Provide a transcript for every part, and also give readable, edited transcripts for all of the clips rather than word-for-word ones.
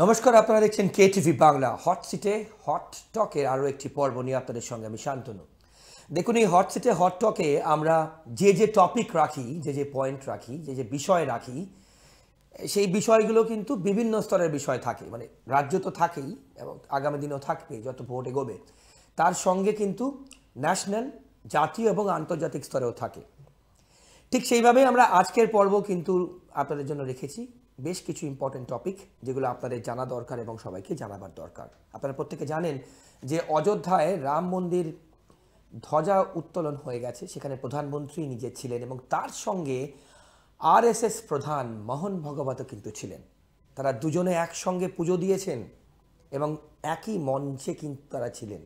নমস্কার, আপনারা দেখছেন কেটিভি বাংলা। হট সিটে হট টকের আরও একটি পর্ব নিয়ে আপনাদের সঙ্গে আমি শান্তনু। দেখুন, এই হট সিটে হট টকে আমরা যে টপিক রাখি, যে পয়েন্ট রাখি, যে বিষয় রাখি, সেই বিষয়গুলো কিন্তু বিভিন্ন স্তরের বিষয় থাকে। মানে রাজ্য তো থাকেই এবং আগামী দিনেও থাকবে যত ভোট এগোবে। তার সঙ্গে কিন্তু ন্যাশনাল, জাতীয় এবং আন্তর্জাতিক স্তরেও থাকে। ঠিক সেইভাবেই আমরা আজকের পর্ব কিন্তু আপনাদের জন্য রেখেছি বেশ কিছু ইম্পর্টেন্ট টপিক, যেগুলো আপনাদের জানা দরকার এবং সবাইকে জানাবার দরকার। আপনারা প্রত্যেকে জানেন যে অযোধ্যায় রাম মন্দির ধ্বজা উত্তোলন হয়ে গেছে। সেখানে প্রধানমন্ত্রী নিজে ছিলেন এবং তার সঙ্গে আরএসএস প্রধান মোহন ভাগবতও কিন্তু ছিলেন। তারা দুজনে একসঙ্গে পুজো দিয়েছেন এবং একই মঞ্চে কিন্তু তারা ছিলেন।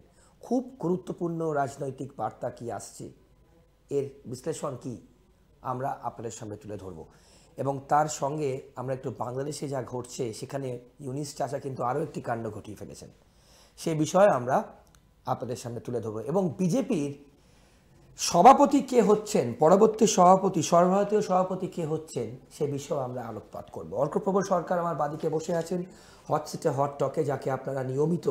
খুব গুরুত্বপূর্ণ রাজনৈতিক বার্তা কি আসছে, এর বিশ্লেষণ কি আমরা আপনাদের সামনে তুলে ধরব। এবং তার সঙ্গে আমরা একটু বাংলাদেশে যা ঘটছে, সেখানে ইউনিস চাচা কিন্তু আরও একটি কাণ্ড ঘটিয়ে ফেলেছেন, সে বিষয়ে আমরা আপনাদের সামনে তুলে ধরব। এবং বিজেপির সভাপতি কে হচ্ছেন, পরবর্তী সভাপতি, সর্বভারতীয় সভাপতি কে হচ্ছেন, সে বিষয়ে আমরা আলোকপাত করব। অর্কপ্রবল সরকার আমার বাদিকে বসে আছেন হট সিটে হট টকে, যাকে আপনারা নিয়মিত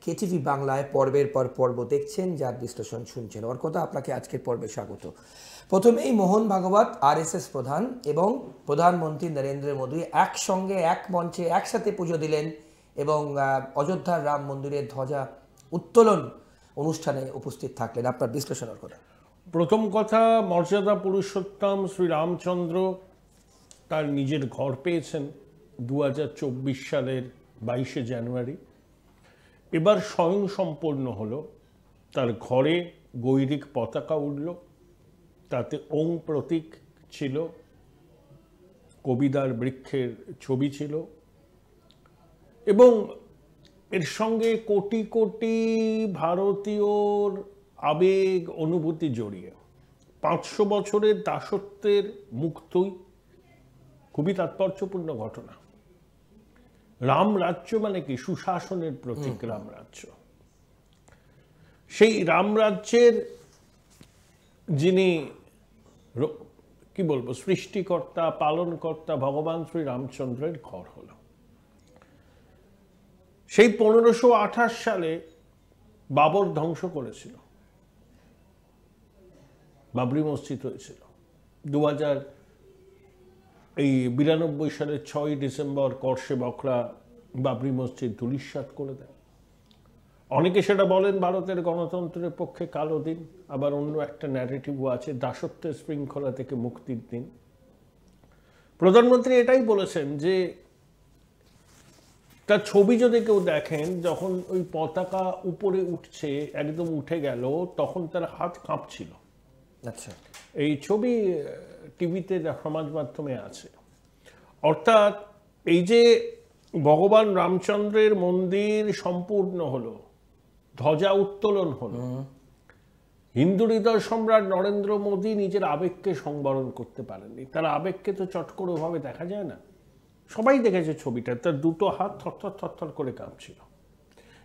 কেটিভি বাংলায় পর্বের পর পর্ব দেখছেন, যার বিশ্লেষণ শুনছেন। অর্কদা, আপনাকে আজকের পর্বে স্বাগত। প্রথমেই মোহন ভাগবত আরএসএস প্রধান এবং প্রধানমন্ত্রী নরেন্দ্র মোদী একসঙ্গে এক মঞ্চে একসাথে পুজো দিলেন এবং অযোধ্যার রাম মন্দিরের ধ্বজা উত্তোলন অনুষ্ঠানে উপস্থিত থাকলেন। আপনার বিশ্লেষণের কথা। প্রথম কথা, মর্যাদা পুরুষোত্তম শ্রী রামচন্দ্র তার নিজের ঘর পেয়েছেন 2024 সালের 22শে জানুয়ারি। এবার স্বয়ং সম্পূর্ণ হলো, তার ঘরে গৈরিক পতাকা উঠল, তাতে ওং প্রতীক ছিল, কবিদার বৃক্ষের ছবি ছিল এবং এর সঙ্গে কোটি কোটি ভারতীয়র আবেগ অনুভূতি জড়িয়ে। 500 বছরের দাসত্বের মুক্তই খুবই তাৎপর্যপূর্ণ ঘটনা। রাম রাজ্য মানে কি? সুশাসনের প্রতীক রাম রাজ্য। সেই রাম রাজ্যের যিনি কি বলবো সৃষ্টিকর্তা, পালনকর্তা ভগবান শ্রী রামচন্দ্রের ঘর হলো। সেই 1528 সালে বাবর ধ্বংস করেছিল, বাবরি মসজিদ হয়েছিল। 2092 সালের 6ই ডিসেম্বর করসেবকরা বাবরি মসজিদ ধূলিসাৎ করে দেয়। অনেকে সেটা বলেন ভারতের গণতন্ত্রের পক্ষে কালো দিন, আবার অন্য একটা ন্যারেটিভও আছে দাসত্বের শৃঙ্খলা থেকে মুক্তির দিন। প্রধানমন্ত্রী এটাই বলেছেন যে তার ছবি যদি কেউ দেখেন, যখন ওই পতাকা উপরে উঠছে, একদম উঠে গেল, তখন তার হাত কাঁপছিল। আচ্ছা, এই ছবি টিভিতে সমাজ মাধ্যমে আছে। অর্থাৎ এই যে ভগবান রামচন্দ্রের মন্দির সম্পূর্ণ হলো, ধ্বজা উত্তোলন হলো, হিন্দু হৃদয় সম্রাট নরেন্দ্র মোদী নিজের আবেগকে সংবরণ করতে পারেননি। তার আবেগকে তো চট করে ওভাবে দেখা যায় না। সবাই দেখেছে ছবিটা, তার দুটো হাত থরথর থরথর করে কাঁপছিল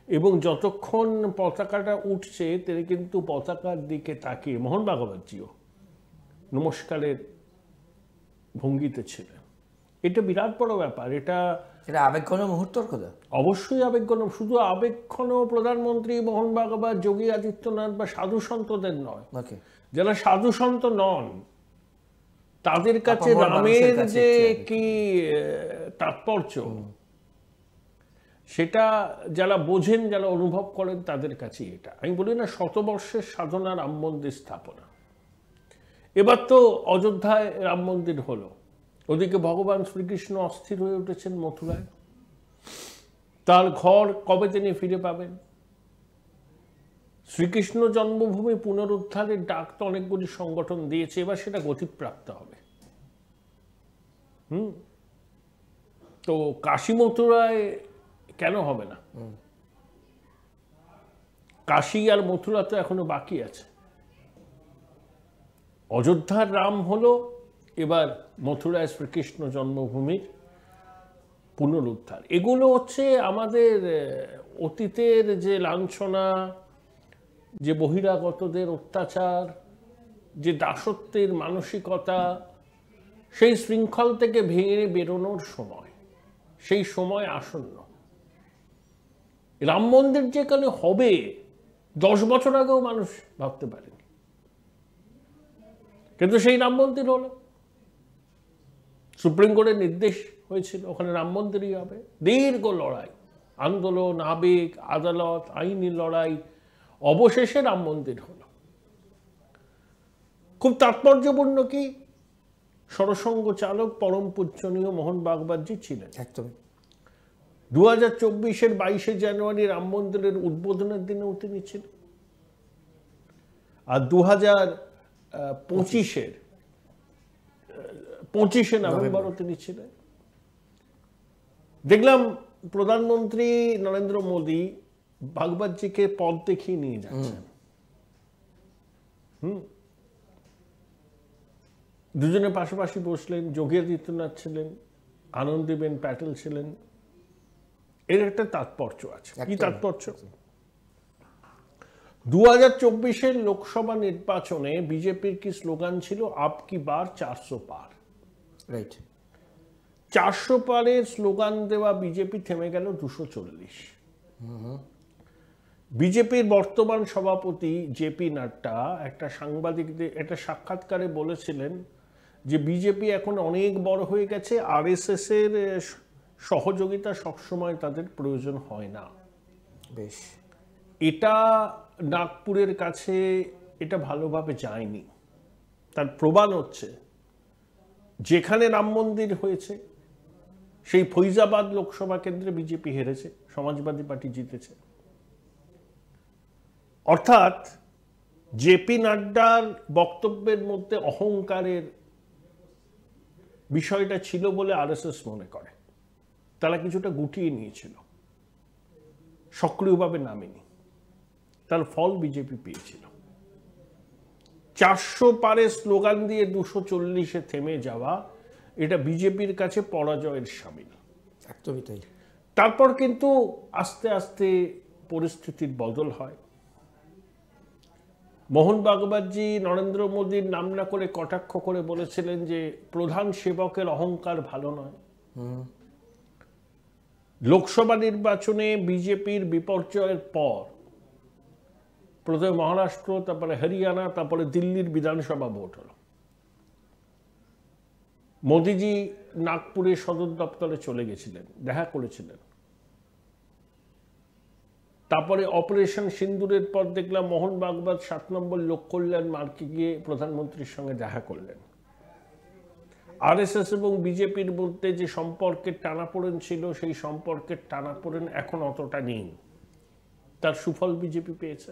এবং যতক্ষণ পতাকাটা উঠছে তিনি কিন্তু পতাকার দিকে তাকিয়ে, মোহন ভাগবতজিও নমস্কারের ভঙ্গিতে ছিলেন। এটা বিরাট বড় ব্যাপার। এটা আবেগঘন মুহূর্তর কথা। অবশ্যই আবেগঘন। শুধু আবেগঘন প্রধানমন্ত্রী মোহন ভাগবত, যোগী আদিত্যনাথ বা সাধু সন্তদের নয়, যারা সাধু সন্ত নন তাদের কাছে রামের যে কি তাৎপর্য, সেটা যারা বোঝেন, যারা অনুভব করেন, তাদের কাছে এটা। আমি বলি না, শতবর্ষের সাধনা রাম মন্দির স্থাপনা। এবার তো অযোধ্যায় রাম মন্দির হলো, ওদিকে ভগবান শ্রীকৃষ্ণ অস্থির হয়ে উঠেছেন মথুরায়। তার ঘর কবে তিনি ফিরে পাবেন? শ্রীকৃষ্ণ জন্মভূমি পুনরুদ্ধারের ডাক তো অনেকগুলি সংগঠন দিয়েছে, এবার সেটা গতিপ্রাপ্ত হবে। তো কাশী মথুরায় কেন হবে না? কাশী আর মথুরা তো এখনো বাকি আছে। অযোধ্যার রাম হলো, এবার মথুরায় শ্রীকৃষ্ণ জন্মভূমির পুনরুদ্ধার। এগুলো হচ্ছে আমাদের অতীতের যে লাঞ্ছনা, যে বহিরাগতদের অত্যাচার, যে দাসত্বের মানসিকতা, সেই শৃঙ্খল থেকে ভেঙে বেরোনোর সময়, সেই সময় আসন্ন। রাম মন্দির যেখানে হবে 10 বছর আগেও মানুষ ভাবতে পারেনি, কিন্তু সেই রাম মন্দির হলো। সুপ্রিম কোর্টের নির্দেশ হয়েছিল ওখানে রাম মন্দিরই হবে। দীর্ঘ লড়াই, আন্দোলন, আবেগ, আদালত, আইনি লড়াই, অবশেষে রাম মন্দির হলো। খুব তাৎপর্যপূর্ণ কি, সরসঙ্গ চালক পরম পূজনীয় মোহন ভাগবতজি ছিলেন। একদম 2024-এর 22শে জানুয়ারি রাম মন্দিরের উদ্বোধনের দিনেও তিনি ছিলেন, আর 2025-এ নভেম্বরও তিনি ছিলেন। দেখলাম প্রধানমন্ত্রী নরেন্দ্র মোদী ভাগবতজিকে পথ দেখিয়ে নিয়ে যাচ্ছেন। দুজনে পাশাপাশি বসলেন। যোগী আদিত্যনাথ ছিলেন, আনন্দীবেন প্যাটেল ছিলেন। এর একটা তাৎপর্য আছে। কি তাৎপর্য? 2024-এর লোকসভা নির্বাচনে বিজেপির কি স্লোগান ছিল? আপ কি বার 400 পার। রাইট। 400 পারের স্লোগান দেওয়া বিজেপি থেমে গেল 240। বিজেপির বর্তমান সভাপতি জেপি নাড্ডা একটা সাংবাদিকদের একটা সাক্ষাৎকারে বলেছিলেন যে বিজেপি এখন অনেক বড় হয়ে গেছে, আরএসএস এর সহযোগিতা সবসময় তাদের প্রয়োজন হয় না। বেশ, এটা নাগপুরের কাছে এটা ভালোভাবে যায়নি। তার প্রমাণ হচ্ছে যেখানে রাম মন্দির হয়েছে সেই ফৈজাবাদ লোকসভা কেন্দ্রে বিজেপি হেরেছে, সমাজবাদী পার্টি জিতেছে। অর্থাৎ জেপি নাড্ডার বক্তব্যের মধ্যে অহংকারের বিষয়টা ছিল বলে আরএসএস মনে করে। তারা কিছুটা গুটিয়ে নিয়েছিল, সক্রিয়ভাবে নামেনি। তার ফল বিজেপি পেয়েছিল। 400 পারে স্লোগান দিয়ে 240-এ থেমে যাওয়া, এটা বিজেপির কাছে পরাজয়ের শামিল। একদমই তাই। তারপর কিন্তু আস্তে আস্তে পরিস্থিতির বদল হয়। মোহন ভাগবতজি নরেন্দ্র মোদীর নাম না করে কটাক্ষ করে বলেছিলেন যে প্রধান সেবকের অহংকার ভালো নয়। লোকসভা নির্বাচনে বিজেপির বিপর্যয়ের পর প্রথমে মহারাষ্ট্র, তারপরে হরিয়ানা, তারপরে দিল্লির বিধানসভা ভোট হল। মোদিজি নাগপুরে সদর দপ্তরে চলে গেছিলেন, দেখা করেছিলেন। তারপরে অপারেশন সিন্দুরের পর দেখলাম মোহন ভাগবত 7 নম্বর লোক কল্যাণ মার্গে গিয়ে প্রধানমন্ত্রীর সঙ্গে দেখা করলেন। আরএসএস এবং বিজেপির মধ্যে যে সম্পর্কের টানাপোড়েন ছিল, সেই সম্পর্কের টানাপোড়েন এখন অতটা নেই। তার সুফল বিজেপি পেয়েছে।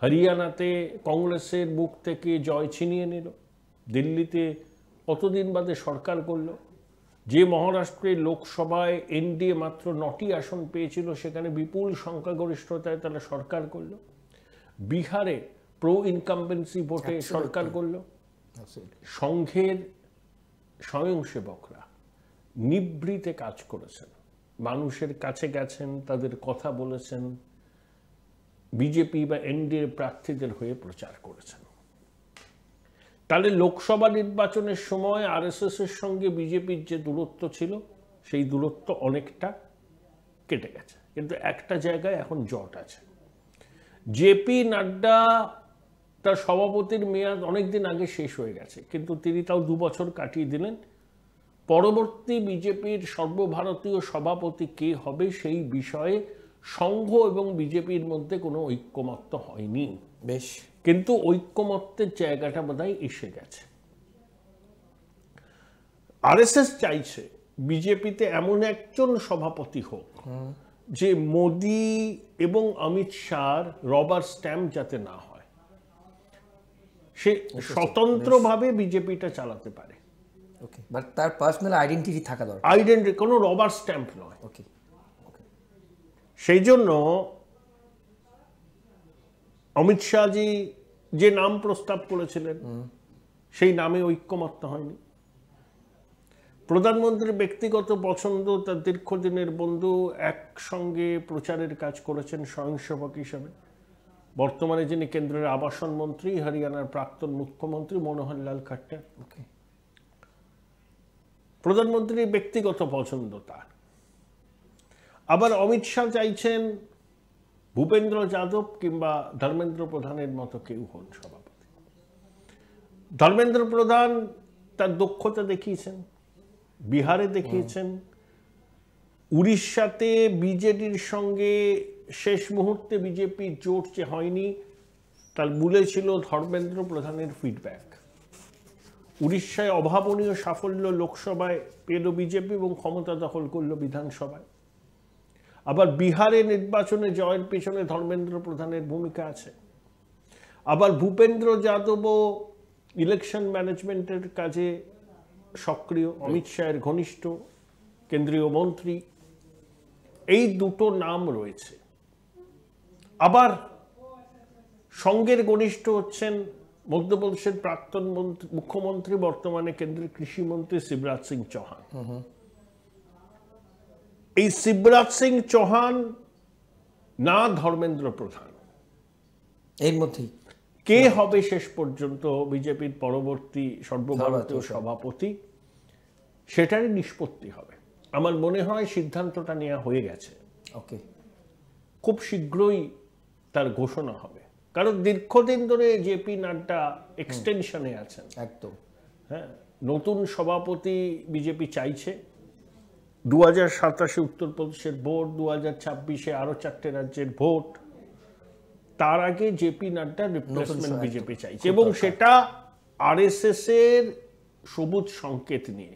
হরিয়ানাতে কংগ্রেসের মুখ থেকে জয় ছিনিয়ে নিল। দিল্লিতে কতদিন বাদে সরকার করল। যে মহারাষ্ট্রের লোকসভায় এনডিএ মাত্র 9টি আসন পেয়েছিল, সেখানে বিপুল সংখ্যাগরিষ্ঠতায় তারা সরকার করল। বিহারে প্রো ইনকামবেন্সি ভোটে সরকার করল। সংঘের স্বয়ংসেবকরা নিভৃতে কাজ করেছেন, মানুষের কাছে গেছেন, তাদের কথা বলেছেন, বিজেপি বা এনডিএ প্রার্থীদের হয়ে প্রচার করেছেন। তাহলে লোকসভা নির্বাচনের সময় আরএসএস এর সঙ্গে বিজেপির যে দূরত্ব ছিল, সেই দূরত্ব অনেকটা কেটে গেছে। কিন্তু একটা জায়গায় এখন জট আছে। জেপি নাড্ডা তার সভাপতির মেয়াদ অনেকদিন আগে শেষ হয়ে গেছে, কিন্তু তিনি তাও 2 বছর কাটিয়ে দিলেন। পরবর্তী বিজেপির সর্বভারতীয় সভাপতি কে হবে সেই বিষয়ে সংঘ এবং বিজেপির মধ্যে কোনো ঐক্যমত্য হয়নি। বেশ, কিন্তু ঐক্যমত্যের জায়গাটা বোধহয় এসে গেছে। আরএসএস চাইছে বিজেপিতে এমন একজন সভাপতি হোক যে মোদি এবং অমিত শাহর রবার স্ট্যাম্প যাতে না হয়, সে স্বতন্ত্রভাবে বিজেপিটা চালাতে পারে। ওকে, বাট তার পার্সোনাল আইডেন্টিটি থাকা দরকার। আইডেন্টিটি, কোনো রবার স্ট্যাম্প নয়। ওকে, সেই জন্য অমিত শাহজি যে নাম প্রস্তাব করেছিলেন, সেই নামে ঐক্যমত্য হয়নি। প্রধানমন্ত্রীর ব্যক্তিগত পছন্দ, তার দীর্ঘদিনের বন্ধু, একসঙ্গে প্রচারের কাজ করেছেন স্বয়ংসেবক হিসাবে। বর্তমানে যিনি কেন্দ্রের আবাসন মন্ত্রী, হরিয়ানার প্রাক্তন মুখ্যমন্ত্রী মনোহরলাল খাট্টার। ওকে, প্রধানমন্ত্রীর ব্যক্তিগত পছন্দ তার। আবার অমিত শাহ চাইছেন ভূপেন্দ্র যাদব কিংবা ধর্মেন্দ্র প্রধানের মতো কেউ হন সভাপতি। ধর্মেন্দ্র প্রধান তার দক্ষতা দেখিয়েছেন, বিহারে দেখিয়েছেন, উড়িষ্যাতে বিজেডির সঙ্গে শেষ মুহূর্তে বিজেপির জোট যে হয়নি তার মূলে ছিল ধর্মেন্দ্র প্রধানের ফিডব্যাক। উড়িষ্যায় অভাবনীয় সাফল্য লোকসভায় পেল বিজেপি এবং ক্ষমতা দখল করল বিধানসভায়। আবার বিহারে নির্বাচনে জয়ের পেছনে ধর্মেন্দ্র প্রধানের ভূমিকা আছে। আবার ভূপেন্দ্র যাদবও ইলেকশন ম্যানেজমেন্টের কাজে সক্রিয়, অমিত শাহের ঘনিষ্ঠ কেন্দ্রীয় মন্ত্রী। এই দুটো নাম রয়েছে। আবার সঙ্গের ঘনিষ্ঠ হচ্ছেন মধ্যপ্রদেশের প্রাক্তন মুখ্যমন্ত্রী, বর্তমানে কেন্দ্রের কৃষিমন্ত্রী শিবরাজ সিং চৌহান। এই শিবরাজ সিং চৌহান না ধর্মেন্দ্র প্রধান, এর মধ্যেই কে হবে শেষ পর্যন্ত বিজেপির পরবর্তী সর্বভারতীয় সভাপতি সেটারই নিষ্পত্তি হবে। আমার মনে হয় সিদ্ধান্তটা নেওয়া হয়ে গেছে। ওকে, খুব শীঘ্রই তার ঘোষণা হবে, কারণ দীর্ঘদিন ধরে জেপি নাড্ডা এক্সটেনশনে আছেন। একদম, হ্যাঁ, নতুন সভাপতি বিজেপি চাইছে। 2027 উত্তরপ্রদেশের ভোট, 2026 আরো 4টে রাজ্যের ভোট, তার আগে জেপি নাড্ডা রিপ্লেসমেন্ট বিজেপি চাইছে, এবং সেটা আরএসএস এর সবুজ সংকেত নিয়ে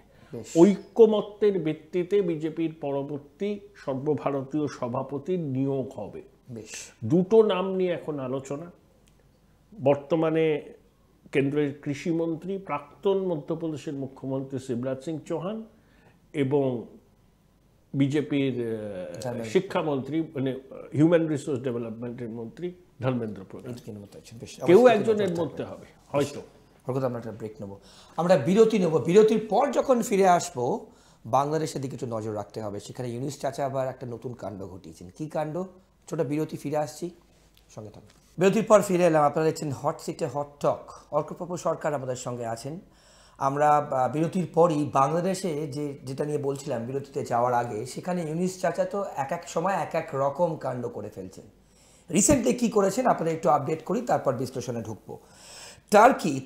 ঐক্যমত্যের ভিত্তিতে বিজেপির পরবর্তী সর্বভারতীয় সভাপতির নিয়োগ হবে। বেশ, দুটো নাম নিয়ে এখন আলোচনা। বর্তমানে কেন্দ্রের কৃষিমন্ত্রী, প্রাক্তন মধ্যপ্রদেশের মুখ্যমন্ত্রী শিবরাজ সিং চৌহান এবং বিজেপির শিক্ষামন্ত্রী, মানে হিউম্যান রিসোর্স ডেভেলপমেন্টের মন্ত্রী ধর্মেন্দ্র প্রধান। কেউ একজনের মধ্যে হবে হয়তো। আমরা একটা ব্রেক নেবো, আমরা বিরতি নেব। বিরতির পর যখন ফিরে আসবো, বাংলাদেশের দিকে একটু নজর রাখতে হবে। সেখানে ইউনুস চাচা আবার একটা নতুন কাণ্ড ঘটিয়েছেন। কি কাণ্ড? ছোট বিরতি, ফিরে আসছি, সঙ্গে থাকুন। বিরতির পর ফিরে এলাম। আপনারা দেখছেন হট সিটে হট টক। অর্কপ্রভু সরকার আমাদের সঙ্গে আছেন। আমরা বিরতির পরই বাংলাদেশে যেটা নিয়ে বলছিলাম বিরতিতে যাওয়ার আগে, সেখানে ইউনুস চাচা তো এক এক সময় এক এক রকম কাণ্ড করে ফেলছেন। রিসেন্টলি কি করেছেন আপনাদের একটু আপডেট করি, তারপর বিশ্লেষণে ঢুকবো।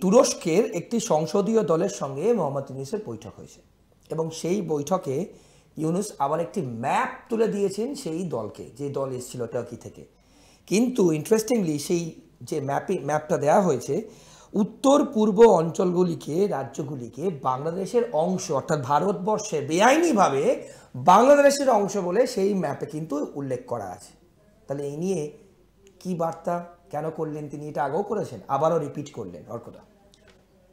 তুরস্কের একটি সংসদীয় দলের সঙ্গে মোহাম্মদ ইউনুসের বৈঠক হয়েছে, এবং সেই বৈঠকে ইউনুস আবার একটি ম্যাপ তুলে দিয়েছেন সেই দলকে, যে দল এসেছিল টার্কি থেকে। কিন্তু ইন্টারেস্টিংলি সেই যে ম্যাপটা দেওয়া হয়েছে, উত্তর পূর্ব অঞ্চলগুলিকে, রাজ্যগুলিকে বাংলাদেশের অংশ, অর্থাৎ ভারতবর্ষে বেআইনিভাবে বাংলাদেশের অংশ বলে সেই ম্যাপে কিন্তু উল্লেখ করা আছে। তাহলে এই নিয়ে কি বার্তা, কেন করলেন তিনি? এটা আগেও করেছেন, আবারও রিপিট করলেন। অর্কদা,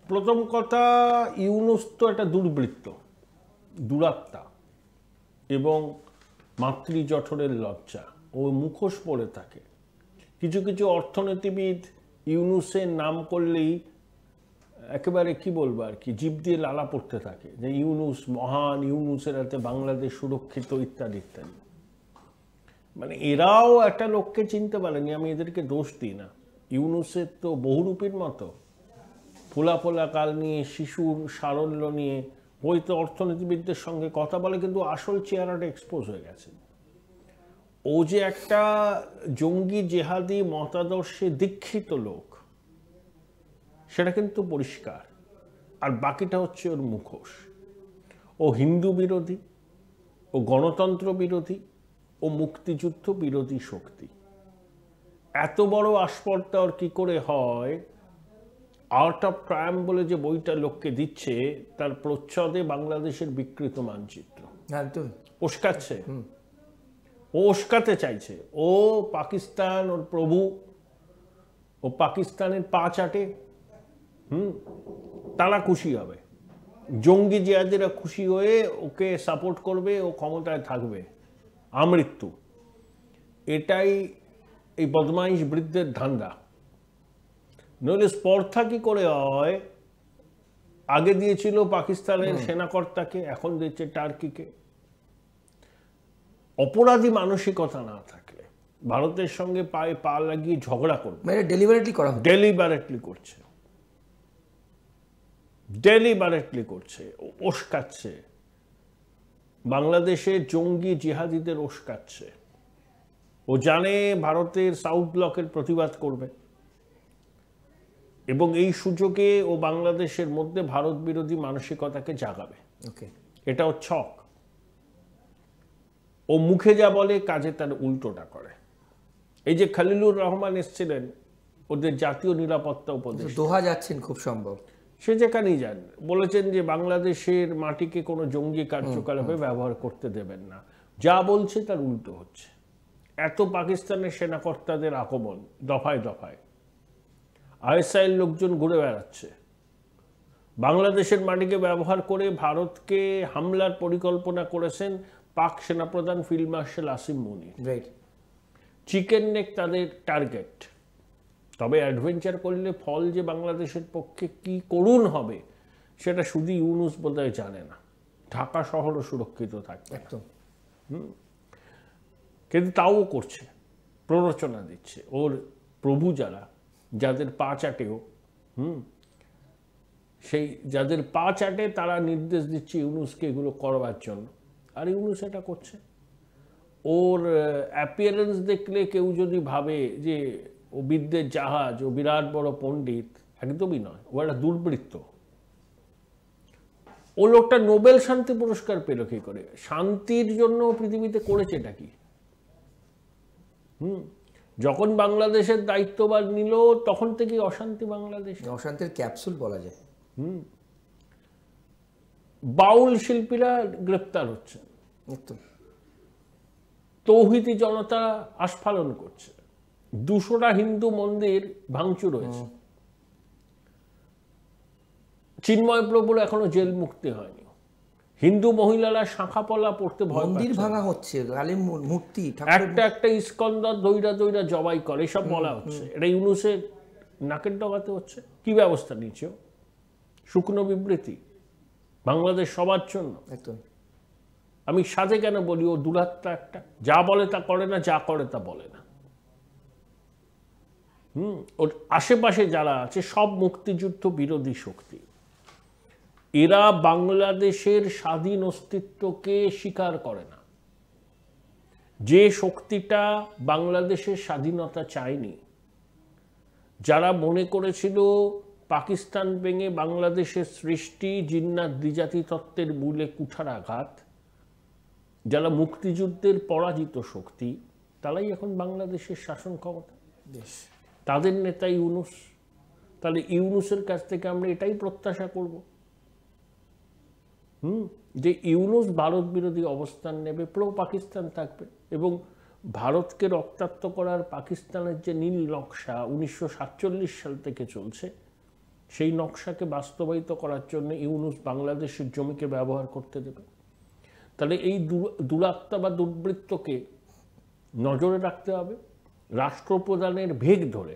প্রথম কথা, ইউনুস তো একটা দুর্বৃত্ত, দুরাত্মা এবং মাতৃজঠরের লজ্জা। ও মুখোশ পরে থাকে। কিছু কিছু অর্থনীতিবিদ ইউনুসের নাম করলেই একেবারে কি বলবো আর কি, জিভ দিয়ে লালা পড়তে থাকে যে ইউনুস মহান, ইউনুসের হাতে বাংলাদেশ সুরক্ষিত, ইত্যাদি ইত্যাদি। মানে এরাও একটা লোককে চিনতে পারেনি। আমি এদেরকে দোষ দিই না। ইউনুসের তো বহুরূপীর মতো ফোলা ফোলা কাল নিয়ে, শিশুর সারল্য নিয়ে হয়তো অর্থনীতিবিদদের সঙ্গে কথা বলে, কিন্তু আসল চেহারাটা এক্সপোজ হয়ে গেছে। ও যে একটা জঙ্গি জেহাদি মতাদর্শে দীক্ষিত লোক, সেটা কিন্তু পরিষ্কার। আর বাকিটা হচ্ছে ওর মুখোশ। ও হিন্দু বিরোধী, ও গণতন্ত্র বিরোধী, ও মুক্তিযুদ্ধ বিরোধী শক্তি। এত বড় আসপর্দা ওর কি করে হয়? আর্ট অফ ট্রায়াম্ফ বলে যে বইটা লোককে দিচ্ছে, তার প্রচ্ছদে বাংলাদেশের বিকৃত মানচিত্র উস্কাচ্ছে। ও উস্কাতে চাইছে। ও পাকিস্তান, ওর প্রভু, ও পাকিস্তানের পা চাটে, তারা খুশি হবে। জঙ্গি জিহাদিরা খুশি হয়ে ওকে সাপোর্ট করবে, ও ক্ষমতায় থাকবে আমৃত্যু। এটাই এই বদমাইশ বৃদ্ধের ধান্দা। নইলে স্পর্ধা কি করে হয়? আগে দিয়েছিল পাকিস্তানের সেনাকর্তাকে, এখন দিচ্ছে টার্কিকে। অপরাধী মানসিকতা না থাকলে ভারতের সঙ্গে পায়ে পা লাগিয়ে ঝগড়া করবে। ডেলিবারেটলি করছে, উস্কাচ্ছে। বাংলাদেশে জঙ্গি জিহাদিদের উস্কাচ্ছে। ও জানে ভারতের সাউথ ব্লকের প্রতিবাদ করবে এবং এই সুযোগে ও বাংলাদেশের মধ্যে ভারত বিরোধী মানসিকতাকে জাগাবে। ওকে, এটা ওর ছক। ও মুখে যা বলে কাজে তার উল্টোটা করে। এই যে খলিলুর রহমান এসেছিলেন, ওদের জাতীয় নিরাপত্তা উপদেষ্টা, দোহা যাচ্ছেন খুব সম্ভব, সে যেখানেই যান বলেছেন যে বাংলাদেশের মাটিকে কোনো জঙ্গি কার্যকলাপে ব্যবহার করতে দেবেন না। যা বলছে তার উল্টো হচ্ছে। এত পাকিস্তানের সেনাকর্তাদের আগমন দফায় দফায়, আইএসআইয়ের লোকজন ঘুরে বেড়াচ্ছে, বাংলাদেশের মাটিকে ব্যবহার করে ভারতকে হামলার পরিকল্পনা করেছেন পাক সেনাপ্রধান ফিল্ড মার্শাল আসিম মুনির। চিকেন নেক তাদের টার্গেট। তবে অ্যাডভেঞ্চার করলে ফল যে বাংলাদেশের পক্ষে কি করুণ হবে সেটা শুধু ইউনূস বোধহয় জানে না। ঢাকা শহরও সুরক্ষিত থাকবে একদম। কিন্তু তাও করছে, প্ররোচনা দিচ্ছে। ওর প্রভু যারা, যাদের পা চাটেও সেই যাদের পা চাটে তারা নির্দেশ দিচ্ছে ইউনূসকে এগুলো করবার জন্য, আর ইউনূস এটা করছে। ওর অ্যাপিয়ারেন্স দেখলে কেউ যদি ভাবে যে ও বিদ্যের জাহাজ, ও বিরাট বড় পণ্ডিত, একদমই নয়। ও একটা দুর্বৃত্ত। ও লোকটা নোবেল শান্তি পুরস্কার পেল কি করে? শান্তির জন্য পৃথিবীতে করেছে এটা কি? যখন বাংলাদেশের দায়িত্বভার নিল তখন থেকে অশান্তি বাংলাদেশে, অশান্তির ক্যাপসুল বলা যায়। বাউল শিল্পীরা গ্রেপ্তার হচ্ছে, তৌহিদি জনতা আস্ফালন করছে, 200টা হিন্দু মন্দির ভাঙচুর হয়েছে, চিন্ময় প্রভুর এখনো জেল মুক্তি হয়নি, হিন্দু মহিলারা শাঁখাপলা পড়তে ভয় মন্দির ভাঙা হচ্ছে, মূর্তি একটা ইস্কন্দর দইরা দইরা জবাই করে, এসব বলা হচ্ছে। এটা ইউনূসের নাকের ডগাতে হচ্ছে। কি ব্যবস্থা নিচ্ছে? শুকনো বিবৃতি, বাংলাদেশ সবার জন্য। আমি সাথে কেন বলি, ও দুরাত্মা একটা, যা বলে তা করে না, যা করে তা বলে না। ওর আশেপাশে যারা আছে সব মুক্তিযুদ্ধ বিরোধী শক্তি। এরা বাংলাদেশের স্বাধীন অস্তিত্বকে স্বীকার করে না। যে শক্তিটা বাংলাদেশের স্বাধীনতা চায়নি, যারা মনে করেছিল পাকিস্তান ভেঙে বাংলাদেশের সৃষ্টি জিন্নাত দ্বিজাতি তত্ত্বের মূলে কুঠারাঘাত, যারা মুক্তিযুদ্ধের পরাজিত শক্তি, তারাই এখন বাংলাদেশের শাসন ক্ষমতা। তাদের নেতা ইউনূস। তাহলে ইউনূসের কাছ থেকে আমরা এটাই প্রত্যাশা করব যে ইউনূস ভারত বিরোধী অবস্থান নেবে, প্রো পাকিস্তান থাকবে এবং ভারতকে রক্তাক্ত করার পাকিস্তানের যে নীল নকশা 1947 সাল থেকে চলছে, সেই নকশাকে বাস্তবায়িত করার জন্য ইউনূস বাংলাদেশের জমিকে ব্যবহার করতে দেবে। তাহলে এই দুরাত্মা বা দুর্বৃত্তকে নজরে রাখতে হবে। রাষ্ট্রপ্রধানের ভেগ ধরে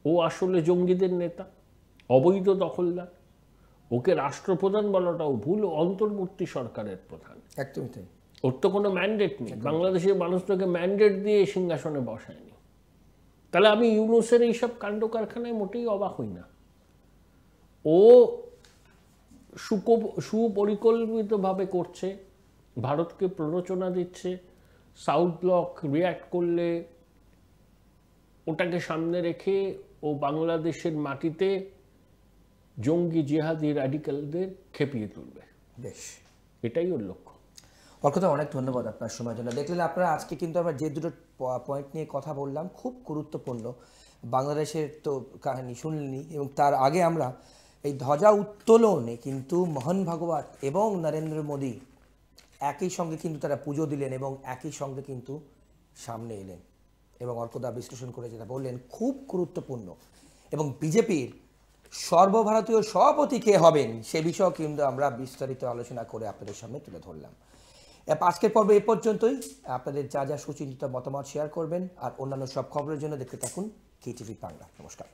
ও আসলে জঙ্গিদের নেতা, অবৈধ দখলদার। ওকে রাষ্ট্রপ্রধান বলাটাও ভুল, অন্তর্বর্তী সরকারের প্রধান। একদমই তাই। ওর তো কোনো ম্যান্ডেট নেই। বাংলাদেশের মানুষটাকে ম্যান্ডেট দিয়ে সিংহাসনে বসায়নি। তাহলে আমি ইউনূসের এইসব কাণ্ড কারখানায় মোটেই অবাক হই না। ও সুপরিকল্পিতভাবে করছে, ভারতকে প্ররোচনা দিচ্ছে। সাউথ ব্লক রিয়্যাক্ট করলে ওটাকে সামনে রেখে ও বাংলাদেশের মাটিতে জঙ্গি জিহাদি র্যাডিক্যালদের খেপিয়ে তুলবে। বেশ, এটাই ওর লক্ষ্য। অর্কদা, অনেক ধন্যবাদ আপনার সময়ের জন্য। দেখলেন আপনারা, আজকে কিন্তু আমরা যে দুটো পয়েন্ট নিয়ে কথা বললাম খুব গুরুত্বপূর্ণ। বাংলাদেশের তো কাহিনী শুনলেনি, এবং তার আগে আমরা এই ধ্বজা উত্তোলনে কিন্তু মোহন ভাগবত এবং নরেন্দ্র মোদী একই সঙ্গে কিন্তু তারা পুজো দিলেন এবং একই সঙ্গে কিন্তু সামনে এলেন। এবং অর্কদা বিশ্লেষণ করে যেটা বললেন খুব গুরুত্বপূর্ণ। এবং বিজেপির সর্বভারতীয় সভাপতি কে হবেন সে বিষয়েও কিন্তু আমরা বিস্তারিত আলোচনা করে আপনাদের সামনে তুলে ধরলাম। আজকের পর্বে এ পর্যন্তই। আপনাদের যা যা সুচিন্তিত মতামত শেয়ার করবেন, আর অন্যান্য সব খবরের জন্য দেখতে থাকুন KTV বাংলা। নমস্কার।